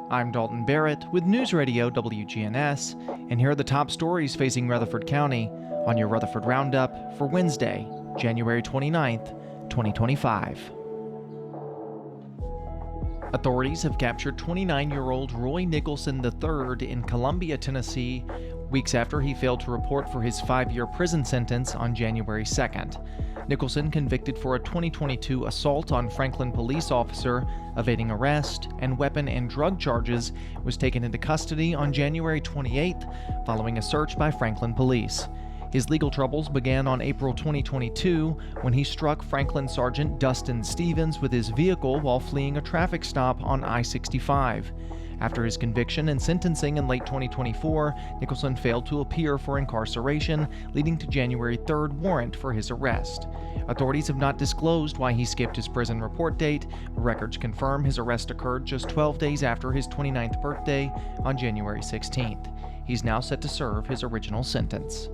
I'm Dalton Barrett with News Radio WGNS, and here are the top stories facing Rutherford County on your Rutherford Roundup for Wednesday, January 29th, 2025. Authorities have captured 29-year-old Roy Nicholson III in Columbia, Tennessee, weeks after he failed to report for his 5-year prison sentence on January 2nd. Nicholson, convicted for a 2022 assault on Franklin police officer, evading arrest, and weapon and drug charges, was taken into custody on January 28th following a search by Franklin police. His legal troubles began on April 2022 when he struck Franklin Sergeant Dustin Stevens with his vehicle while fleeing a traffic stop on I-65. After his conviction and sentencing in late 2024, Nicholson failed to appear for incarceration, leading to January 3rd warrant for his arrest. Authorities have not disclosed why he skipped his prison report date. Records confirm his arrest occurred just 12 days after his 29th birthday on January 16th. He's now set to serve his original sentence.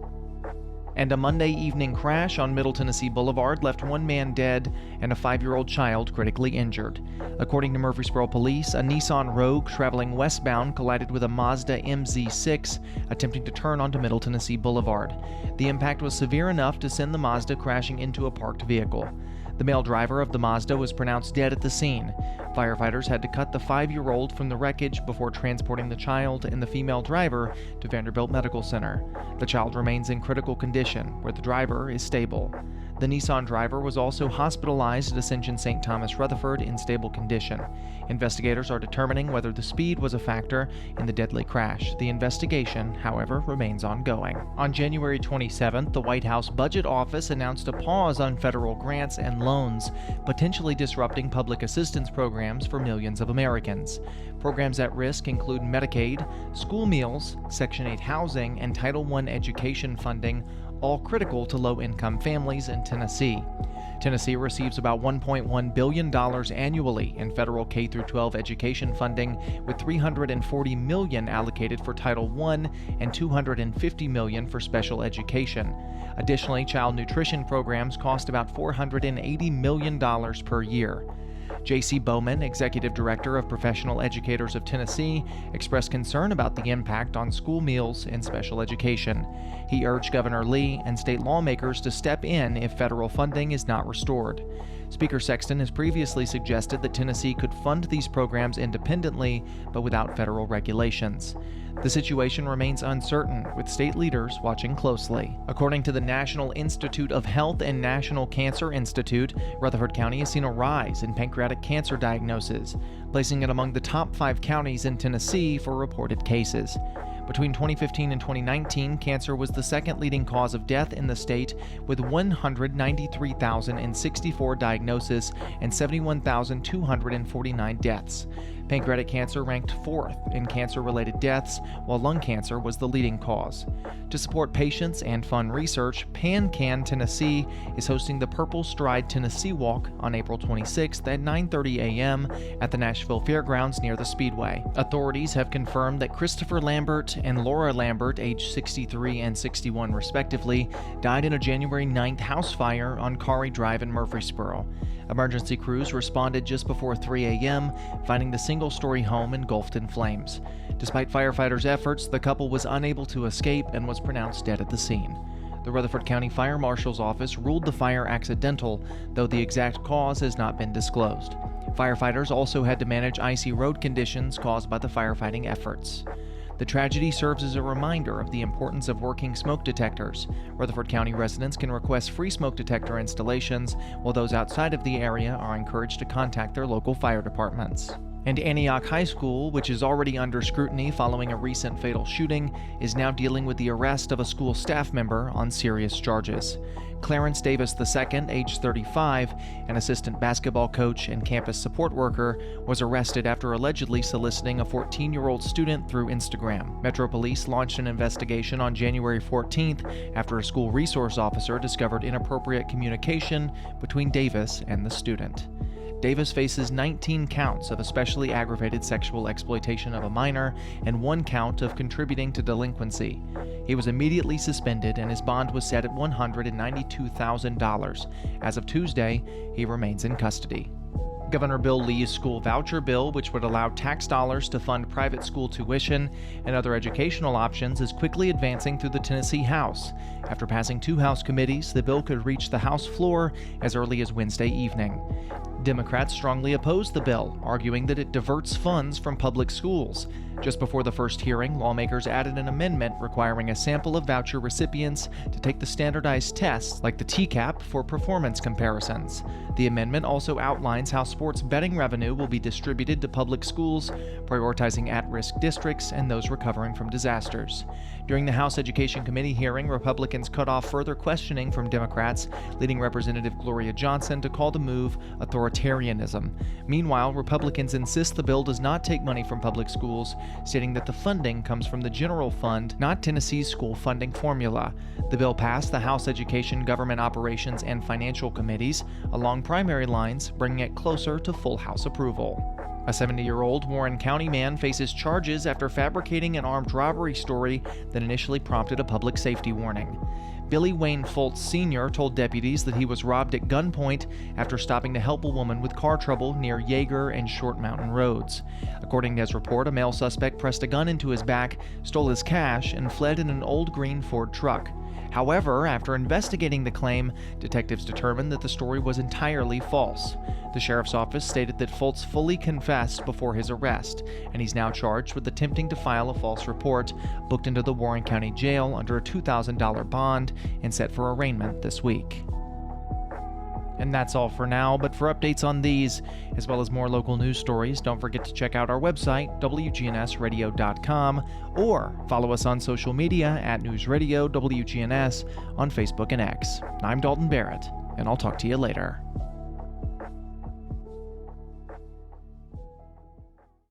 And a Monday evening crash on Middle Tennessee Boulevard left one man dead and a 5-year-old child critically injured. According to Murfreesboro police, a Nissan Rogue traveling westbound collided with a Mazda MZ-6 attempting to turn onto Middle Tennessee Boulevard. The impact was severe enough to send the Mazda crashing into a parked vehicle. The male driver of the Mazda was pronounced dead at the scene. Firefighters had to cut the 5-year-old from the wreckage before transporting the child and the female driver to Vanderbilt Medical Center. The child remains in critical condition, where the driver is stable. The Nissan driver was also hospitalized at Ascension St. Thomas Rutherford in stable condition. Investigators are determining whether the speed was a factor in the deadly crash. The investigation, however, remains ongoing. On January 27th, the White House Budget Office announced a pause on federal grants and loans, potentially disrupting public assistance programs for millions of Americans. Programs at risk include Medicaid, school meals, Section 8 housing, and Title I education funding, all critical to low-income families in Tennessee. Tennessee receives about $1.1 billion annually in federal K-12 education funding, with $340 million allocated for Title I and $250 million for special education. Additionally, child nutrition programs cost about $480 million per year. J.C. Bowman, Executive Director of Professional Educators of Tennessee, expressed concern about the impact on school meals and special education. He urged Governor Lee and state lawmakers to step in if federal funding is not restored. Speaker Sexton has previously suggested that Tennessee could fund these programs independently, but without federal regulations. The situation remains uncertain, with state leaders watching closely. According to the National Institute of Health and National Cancer Institute, Rutherford County has seen a rise in pancreatic cancer diagnoses, placing it among the top 5 counties in Tennessee for reported cases. Between 2015 and 2019, cancer was the second leading cause of death in the state, with 193,064 diagnoses and 71,249 deaths. Pancreatic cancer ranked 4th in cancer-related deaths, while lung cancer was the leading cause. To support patients and fund research, PanCan Tennessee is hosting the Purple Stride Tennessee Walk on April 26th at 9:30 a.m. at the Nashville Fairgrounds near the Speedway. Authorities have confirmed that Christopher Lambert and Laura Lambert, aged 63 and 61 respectively, died in a January 9th house fire on Kari Drive in Murfreesboro. Emergency crews responded just before 3 a.m., finding the single-story home engulfed in flames. Despite firefighters' efforts, the couple was unable to escape and was pronounced dead at the scene. The Rutherford County Fire Marshal's Office ruled the fire accidental, though the exact cause has not been disclosed. Firefighters also had to manage icy road conditions caused by the firefighting efforts. The tragedy serves as a reminder of the importance of working smoke detectors. Rutherford County residents can request free smoke detector installations, while those outside of the area are encouraged to contact their local fire departments. And Antioch High School, which is already under scrutiny following a recent fatal shooting, is now dealing with the arrest of a school staff member on serious charges. Clarence Davis II, age 35, an assistant basketball coach and campus support worker, was arrested after allegedly soliciting a 14-year-old student through Instagram. Metro Police launched an investigation on January 14th after a school resource officer discovered inappropriate communication between Davis and the student. Davis faces 19 counts of especially aggravated sexual exploitation of a minor and 1 count of contributing to delinquency. He was immediately suspended and his bond was set at $192,000. As of Tuesday, he remains in custody. Governor Bill Lee's school voucher bill, which would allow tax dollars to fund private school tuition and other educational options, is quickly advancing through the Tennessee House. After passing 2 House committees, the bill could reach the House floor as early as Wednesday evening. Democrats strongly oppose the bill, arguing that it diverts funds from public schools. Just before the first hearing, lawmakers added an amendment requiring a sample of voucher recipients to take the standardized tests, like the TCAP, for performance comparisons. The amendment also outlines how sports betting revenue will be distributed to public schools, prioritizing at-risk districts and those recovering from disasters. During the House Education Committee hearing, Republicans cut off further questioning from Democrats, leading Representative Gloria Johnson to call the move authoritarianism. Meanwhile, Republicans insist the bill does not take money from public schools, stating that the funding comes from the general fund, not Tennessee's school funding formula. The bill passed the House Education, Government Operations, and Financial Committees along primary lines, bringing it closer to full House approval. A 70-year-old Warren County man faces charges after fabricating an armed robbery story that initially prompted a public safety warning. Billy Wayne Foltz Sr. told deputies that he was robbed at gunpoint after stopping to help a woman with car trouble near Yeager and Short Mountain Roads. According to his report, a male suspect pressed a gun into his back, stole his cash, and fled in an old green Ford truck. However, after investigating the claim, detectives determined that the story was entirely false. The sheriff's office stated that Foltz fully confessed before his arrest, and he's now charged with attempting to file a false report, booked into the Warren County Jail under a $2,000 bond, and set for arraignment this week. And that's all for now, but for updates on these, as well as more local news stories, don't forget to check out our website, wgnsradio.com, or follow us on social media at News Radio WGNS on Facebook and X. I'm Dalton Barrett, and I'll talk to you later.